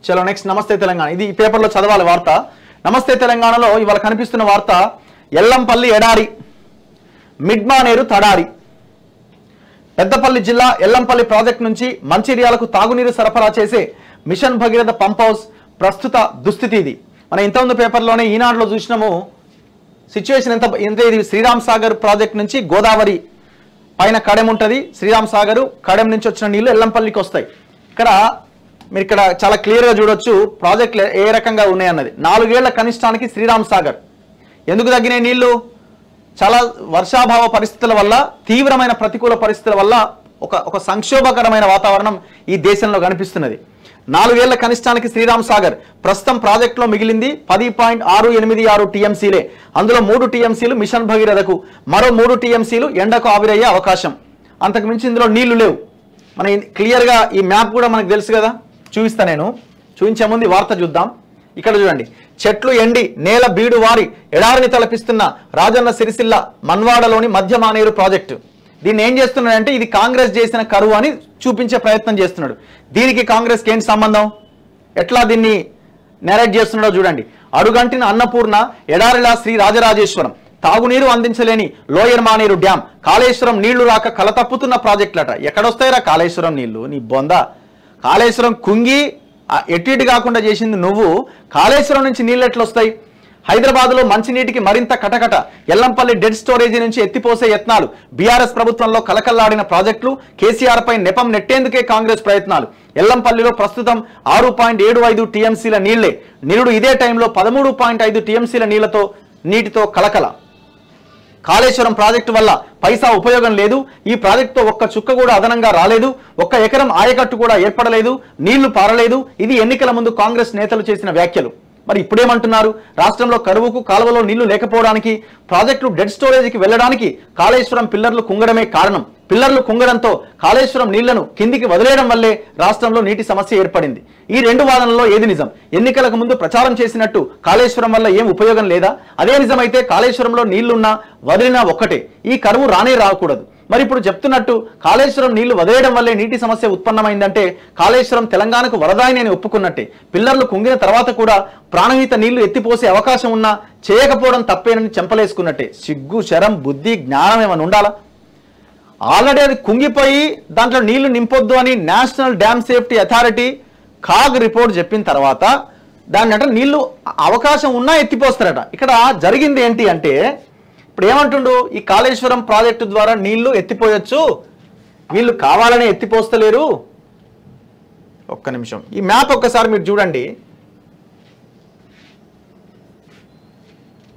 చలో నెక్స్ట్ నమస్తే తెలంగాణ. ఇది ఈ పేపర్లో చదవాలి వార్త. నమస్తే తెలంగాణలో ఇవాళ కనిపిస్తున్న వార్త ఎల్లంపల్లి ఎడారి, మిడ్మానేరు తడారి. పెద్దపల్లి జిల్లా ఎల్లంపల్లి ప్రాజెక్టు నుంచి మంచిర్యాలకు తాగునీరు సరఫరా చేసే మిషన్ భగీరథ పంప్ హౌస్ ప్రస్తుత దుస్థితి ఇది. మనం ఇంతకుముందు పేపర్లోనే ఈనాడులో చూసినాము సిచ్యువేషన్ ఎంత. ఇది శ్రీరామ్ సాగర్ ప్రాజెక్ట్ నుంచి గోదావరి పైన కడెం ఉంటుంది. శ్రీరామ్ సాగర్ కడెం నుంచి వచ్చిన నీళ్లు ఎల్లంపల్లికి వస్తాయి. మీరు ఇక్కడ చాలా క్లియర్గా చూడొచ్చు ప్రాజెక్టులు ఏ రకంగా ఉన్నాయన్నది. 4 ఏళ్ల కనిష్టానికి శ్రీరామ్ సాగర్ ఎందుకు తగ్గినాయి నీళ్లు? చాలా వర్షాభావ పరిస్థితుల వల్ల, తీవ్రమైన ప్రతికూల పరిస్థితుల వల్ల ఒక సంక్షోభకరమైన వాతావరణం ఈ దేశంలో కనిపిస్తున్నది. 4 ఏళ్ల కనిష్టానికి శ్రీరామ్ సాగర్ ప్రస్తుతం ప్రాజెక్టులో మిగిలింది 10.686 టీఎంసీలే. అందులో 3 టీఎంసీలు మిషన్ భగీరథకు, మరో 3 టీఎంసీలు ఎండకు ఆవిరయ్యే అవకాశం. అంతకు మించి ఇందులో నీళ్లు లేవు. మన క్లియర్గా ఈ మ్యాప్ కూడా మనకు తెలుసు కదా, చూపిస్తా. నేను చూపించే ముందు వార్త చూద్దాం. ఇక్కడ చూడండి, చెట్లు ఎండి నేల బీడు వారి ఎడారిని తలపిస్తున్న రాజన్న సిరిసిల్ల మన్వాడలోని మధ్య మానేరు ప్రాజెక్టు. దీన్ని ఏం చేస్తున్నాడంటే ఇది కాంగ్రెస్ చేసిన కరువు అని చూపించే ప్రయత్నం చేస్తున్నాడు. దీనికి కాంగ్రెస్కి ఏంటి సంబంధం? ఎట్లా దీన్ని నెరేట్ చేస్తున్నాడో చూడండి. అడుగంటిన అన్నపూర్ణ ఎడారిలా శ్రీ రాజరాజేశ్వరం, తాగునీరు అందించలేని లోయర్ మానేరు డ్యాం, కాళేశ్వరం నీళ్లు రాక కలతప్పుతున్న ప్రాజెక్టులట. ఎక్కడొస్తాయిరా కాళేశ్వరం నీళ్లు? నీ బొంద. కాళేశ్వరం కుంగి ఎటు కాకుండా చేసింది నువ్వు. కాళేశ్వరం నుంచి నీళ్ళు ఎట్లా వస్తాయి? హైదరాబాద్లో మంచినీటికి మరింత కటకట. ఎల్లంపల్లి డెడ్ స్టోరేజీ నుంచి ఎత్తిపోసే యత్నాలు. బీఆర్ఎస్ ప్రభుత్వంలో కలకల్లాడిన ప్రాజెక్టులు. కేసీఆర్ పై నెపం నెట్టేందుకే కాంగ్రెస్ ప్రయత్నాలు. ఎల్లంపల్లిలో ప్రస్తుతం 6.75 టీఎంసీల నీళ్లే. నిరుడు ఇదే టైంలో 13.5 టీఎంసీల నీటితో కలకల. కాళేశ్వరం ప్రాజెక్టు వల్ల పైసా ఉపయోగం లేదు. ఈ ప్రాజెక్టుతో ఒక్క చుక్క కూడా అదనంగా రాలేదు. 1 ఎకరం ఆయకట్టు కూడా ఏర్పడలేదు. నీళ్లు పారలేదు. ఇది ఎన్నికల ముందు కాంగ్రెస్ నేతలు చేసిన వ్యాఖ్యలు. మరి ఇప్పుడేమంటున్నారు? రాష్ట్రంలో కరువుకు, కాలువలో నీళ్లు లేకపోవడానికి, ప్రాజెక్టులు డెడ్ స్టోరేజీకి వెళ్లడానికి కాళేశ్వరం పిల్లర్లు కుంగడమే కారణం. పిల్లర్లు కుంగడంతో కాళేశ్వరం నీళ్లను కిందికి వదిలేయడం వల్లే రాష్ట్రంలో నీటి సమస్య ఏర్పడింది. ఈ 2 వాదనల్లో ఏది నిజం? ఎన్నికలకు ముందు ప్రచారం చేసినట్టు కాళేశ్వరం వల్ల ఏం ఉపయోగం లేదా? అదే నిజమైతే కాళేశ్వరంలో నీళ్లున్నా వదిలినా ఒక్కటే. ఈ కరువు రానే రాకూడదు. మరి ఇప్పుడు చెప్తున్నట్టు కాళేశ్వరం నీళ్లు వదిలేయడం వల్లే నీటి సమస్య ఉత్పన్నమైందంటే కాళేశ్వరం తెలంగాణకు వరదాయిని అని ఒప్పుకున్నట్టే. పిల్లర్లు కుంగిన తర్వాత కూడా ప్రాణహిత నీళ్లు ఎత్తిపోసే అవకాశం ఉన్నా చేయకపోవడం తప్పేనని చెంపలేసుకున్నట్టే. సిగ్గు, శరం, బుద్ధి, జ్ఞానం ఏమైనా ఉండాలా? ఆల్రెడీ అది కుంగిపోయి దాంట్లో నీళ్లు నింపొద్దు అని national dam safety authority CAG report చెప్పిన తర్వాత దాన్ని అంటే నీళ్లు అవకాశం ఉన్నా ఎత్తిపోస్తారట. ఇక్కడ జరిగింది ఏంటి అంటే ఇప్పుడు ఏమంటుండు, ఈ కాళేశ్వరం ప్రాజెక్టు ద్వారా నీళ్లు ఎత్తిపోయొచ్చు, వీళ్ళు కావాలని ఎత్తిపోస్తలేరు. ఒక్క నిమిషం ఈ మ్యాప్ ఒక్కసారి మీరు చూడండి.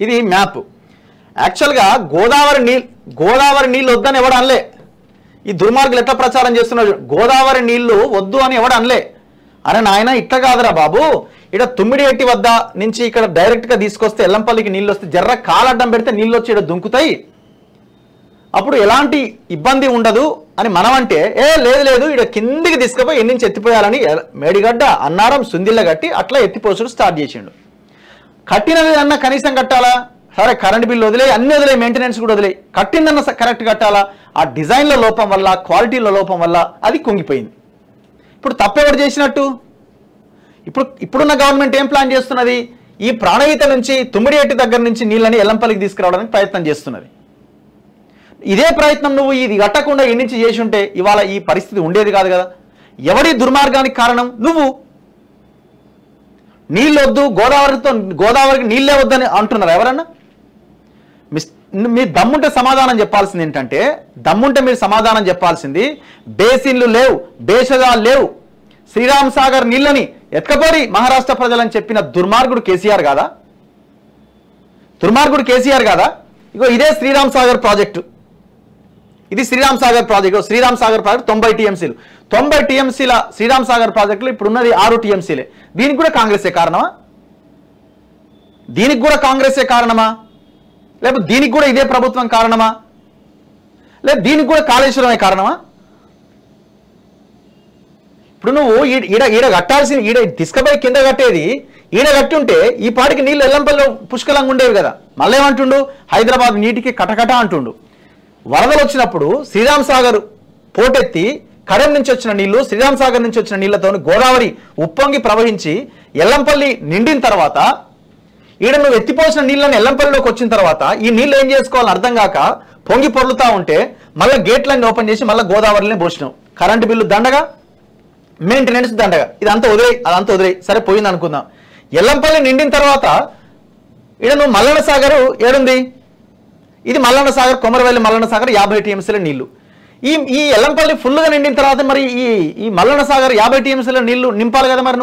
ఇది మ్యాప్. యాక్చువల్గా గోదావరి నీళ్ళు వద్దని ఎవడు అనలే. ఈ దుర్మార్గులు ఎట్లా ప్రచారం చేస్తున్నారు? గోదావరి నీళ్లు వద్దు అని ఎవడు అనలే. అరే నాయన ఇట్లా కాదురా బాబు, ఇక్కడ తుమ్మిడిఎట్టి వద్ద నుంచి ఇక్కడ డైరెక్ట్గా తీసుకొస్తే ఎల్లంపల్లికి నీళ్ళు వస్తే జర్ర కాలడ్డం పెడితే నీళ్ళు వచ్చి ఇక్కడ దుంకుతాయి, అప్పుడు ఎలాంటి ఇబ్బంది ఉండదు అని మనం అంటే, లేదు ఇక్కడ కిందికి తీసుకుపోయి ఎన్నించి ఎత్తిపోయాలని మేడిగడ్డ, అన్నారం, సుందిళ్ళ కట్టి అట్లా ఎత్తిపోసుడు స్టార్ట్ చేసిండు. కట్టినది అన్న కనీసం కట్టాలా? సరే కరెంట్ బిల్లు వదిలే, అన్ని వదిలే, మెయింటెనెన్స్ కూడా వదిలే, కట్టిందన్న కరెక్ట్ కట్టాలా? ఆ డిజైన్ల లోపం వల్ల, క్వాలిటీల లోపం వల్ల అది కుంగిపోయింది. ఇప్పుడు తప్పెవడు చేసినట్టు? ఇప్పుడున్న గవర్నమెంట్ ఏం ప్లాన్ చేస్తున్నది? ఈ ప్రాణహిత నుంచి తుమ్మిడిఎట్టి దగ్గర నుంచి నీళ్ళని ఎల్లంపల్లికి తీసుకురావడానికి ప్రయత్నం చేస్తున్నది. ఇదే ప్రయత్నం నువ్వు ఇది కట్టకుండా ఎన్నించి చేసి ఉంటే ఇవాళ ఈ పరిస్థితి ఉండేది కాదు కదా. ఎవడి దుర్మార్గానికి కారణం? నువ్వు. నీళ్ళు వద్దు, గోదావరికి నీళ్ళే వద్దని అంటున్నారు ఎవరన్నా? మీ దమ్ముంటే సమాధానం చెప్పాల్సింది ఏంటంటే, దమ్ముంటే మీరు సమాధానం చెప్పాల్సింది బేసిన్లు లేవు, బేషజాలు లేవు, శ్రీరామ్ సాగర్ నీళ్ళని ఎత్కపోరి మహారాష్ట్ర ప్రజలని చెప్పిన దుర్మార్గుడు కేసీఆర్ కాదా? దుర్మార్గుడు కేసీఆర్ కాదా? ఇగో ఇదే శ్రీరామ్ సాగర్ ప్రాజెక్టు. ఇది శ్రీరామ్ సాగర్ ప్రాజెక్టు. శ్రీరామ్ సాగర్ ప్రాజెక్టు 90 టీఎంసీలు. 90 టీఎంసీల శ్రీరామ్ సాగర్ ప్రాజెక్టులో ఇప్పుడున్నది 6 టీఎంసీలే. దీనికి కూడా కాంగ్రెసే కారణమా? లేకపోతే దీనికి కూడా ఇదే ప్రభుత్వం కారణమా? లేదు దీనికి కూడా కాళేశ్వరమే కారణమా? ఇప్పుడు నువ్వు ఈడ కట్టాల్సింది, ఈడ తీసుకుపోయి కింద కట్టేది ఈడ కట్టి ఉంటే ఈ పాటికి నీళ్ళు ఎల్లంపల్లిలో పుష్కలంగా ఉండేవి కదా. మళ్ళీ ఏమంటుండు? హైదరాబాద్ నీటికి కటకట అంటుండు. వరదలు వచ్చినప్పుడు శ్రీరామ్ సాగర్ పోటెత్తి కడెం నుంచి వచ్చిన నీళ్లు, శ్రీరామ్ సాగర్ నుంచి వచ్చిన నీళ్లతో గోదావరి ఉప్పొంగి ప్రవహించి ఎల్లంపల్లి నిండిన తర్వాత ఈడ నువ్వు ఎత్తిపోసిన నీళ్ళని ఎల్లంపల్లిలోకి వచ్చిన తర్వాత ఈ నీళ్ళు ఏం చేసుకోవాలని అర్థం కాక పొంగి పొర్లుతా ఉంటే మళ్ళీ గేట్లన్నీ ఓపెన్ చేసి మళ్ళీ గోదావరిని పోసినావు. కరెంటు బిల్లు దండగా, మెయింటెనెన్స్ దండగా, ఇదంతా వదిలేయి, అదంతా వదిలేయి, సరే పోయింది అనుకుందాం. ఎల్లంపల్లి నిండిన తర్వాత ఈడ నువ్వు మల్లన్న సాగర్ ఏడుంది? ఇది మల్లన్న సాగర్, కొమరవెల్లి మల్లన్న సాగర్ 50 టీఎంసీల నీళ్లు. ఈ ఎల్లంపల్లి ఫుల్గా నిండిన తర్వాత మరి ఈ మల్లన్న సాగర్ 50 టీఎంసీల నీళ్లు నింపాలి కదా. మరి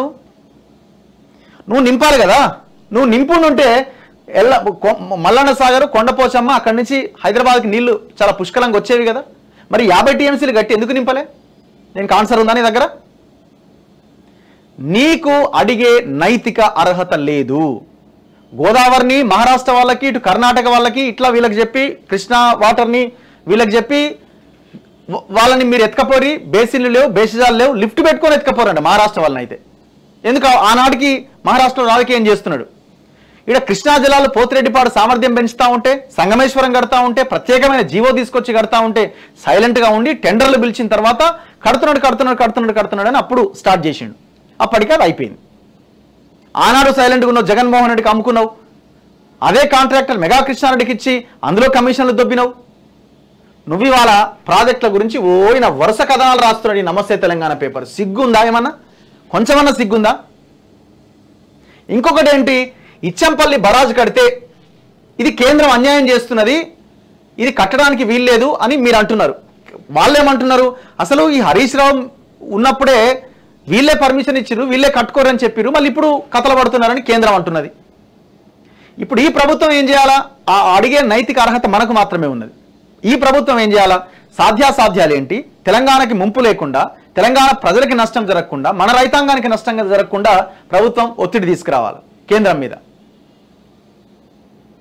నువ్వు నింపాలి కదా. నువ్వు నింపుంటే మల్లన్న సాగర్, కొండపోచమ్మ అక్కడి నుంచి హైదరాబాద్కి నీళ్లు చాలా పుష్కలంగా వచ్చేవి కదా. మరి 50 టీఎంసీలు గట్టి ఎందుకు నింపలే? నేను ఆన్సర్ ఉందా నీ దగ్గర? నీకు అడిగే నైతిక అర్హత లేదు. గోదావరిని మహారాష్ట్ర వాళ్ళకి, ఇటు కర్ణాటక వాళ్ళకి ఇట్లా వీళ్ళకి చెప్పి, కృష్ణా వాటర్ని వీళ్ళకి చెప్పి వాళ్ళని మీరు ఎత్తుకపోరి, బేసిన్లు లేవు, బేసిజాలు లేవు, లిఫ్ట్ పెట్టుకొని ఎత్తుకపోరండి మహారాష్ట్ర వాళ్ళని. అయితే ఎందుకు ఆనాటికి మహారాష్ట్ర రాజకీయం చేస్తున్నాడు? ఇక్కడ కృష్ణా జిల్లాలో పోతిరెడ్డిపాడు సామర్థ్యం పెంచుతా ఉంటే, సంగమేశ్వరం కడతా ఉంటే, ప్రత్యేకమైన జీవో తీసుకొచ్చి కడతా ఉంటే సైలెంట్గా ఉండి టెండర్లు పిలిచిన తర్వాత కడుతున్నాడు అని అప్పుడు స్టార్ట్ చేసిండు. అప్పటికి అది అయిపోయింది. ఆనాడు సైలెంట్గా ఉన్నావు, జగన్మోహన్ రెడ్డికి అమ్ముకున్నావు. అదే కాంట్రాక్టర్ మెగా కృష్ణారెడ్డికి ఇచ్చి అందులో కమిషన్లు దొబ్బినావు. నువ్వు ఇవాళ ప్రాజెక్టుల గురించి ఓయిన వరుస కథనాలు రాస్తున్నాడు ఈ నమస్తే తెలంగాణ పేపర్. సిగ్గుందా? ఏమన్నా కొంచెమన్నా సిగ్గుందా? ఇంకొకటి ఏంటి, ఇచ్చంపల్లి బరాజ్ కడితే ఇది కేంద్రం అన్యాయం చేస్తున్నది, ఇది కట్టడానికి వీల్లేదు అని మీరు అంటున్నారు. వాళ్ళేమంటున్నారు, అసలు ఈ హరీష్ రావు ఉన్నప్పుడే వీళ్ళే పర్మిషన్ ఇచ్చిరు, వీళ్ళే కట్టుకోరని చెప్పిరు, మళ్ళీ ఇప్పుడు కథలు పడుతున్నారని కేంద్రం అంటున్నది. ఇప్పుడు ఈ ప్రభుత్వం ఏం చేయాలా? ఆ అడిగే నైతిక అర్హత మనకు మాత్రమే ఉన్నది. ఈ ప్రభుత్వం ఏం చేయాలా? సాధ్యాసాధ్యాలు ఏంటి, తెలంగాణకి ముంపు లేకుండా, తెలంగాణ ప్రజలకి నష్టం జరగకుండా, మన రైతాంగానికి నష్టం జరగకుండా ప్రభుత్వం ఒత్తిడి తీసుకురావాలి కేంద్రం మీద.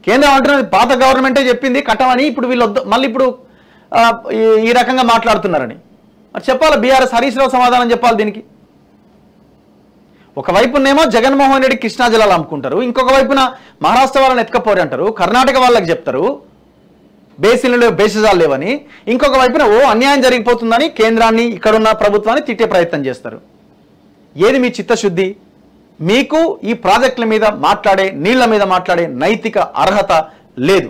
కేంద్రం అంటున్నది పాత గవర్నమెంటే చెప్పింది కట్టమని, ఇప్పుడు వీళ్ళు మళ్ళీ ఇప్పుడు ఈ రకంగా మాట్లాడుతున్నారని మరి చెప్పాలి. బీఆర్ఎస్ హరీష్ రావు సమాధానం చెప్పాలి దీనికి. ఒకవైపునేమో జగన్మోహన్ రెడ్డి కృష్ణా జిల్లాలో అమ్ముకుంటారు, ఇంకొక వైపున మహారాష్ట్ర వాళ్ళని ఎత్తుకపోరు అంటారు, కర్ణాటక వాళ్ళకి చెప్తారు బేసిన్లు లేవు, బేసిజాలు లేవని, ఇంకొక వైపున అన్యాయం జరిగిపోతుందని కేంద్రాన్ని, ఇక్కడున్న ప్రభుత్వాన్ని తిట్టే ప్రయత్నం చేస్తారు. ఏది మీ చిత్తశుద్ధి? మీకు ఈ ప్రాజెక్టుల మీద మాట్లాడే, నీళ్ల మీద మాట్లాడే నైతిక అర్హత లేదు.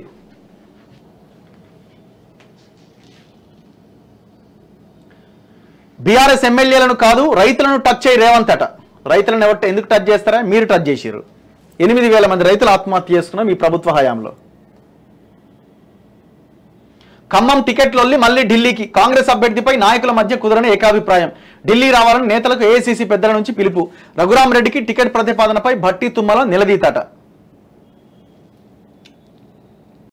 బీఆర్ఎస్ ఎమ్మెల్యేలను కాదు రైతులను టచ్ చేయి రేవంత్ అట. రైతులను ఎందుకు టచ్ చేస్తారా? మీరు టచ్ చేసిరు. 8,000 మంది రైతులు ఆత్మహత్య చేసుకున్నాం ఈ ప్రభుత్వ హయాంలో. ఖమ్మం టికెట్లొల్లి మళ్ళీ ఢిల్లీకి, కాంగ్రెస్ అభ్యర్థిపై నాయకుల మధ్య కుదరని ఏకాభిప్రాయం. ఢిల్లీ రావాలని నేతలకు ఏఐసీసీ పెద్దల నుంచి పిలుపు. రఘురామ్ రెడ్డికి టికెట్ ప్రతిపాదనపై భట్టి తుమ్మల నిలదీతాట.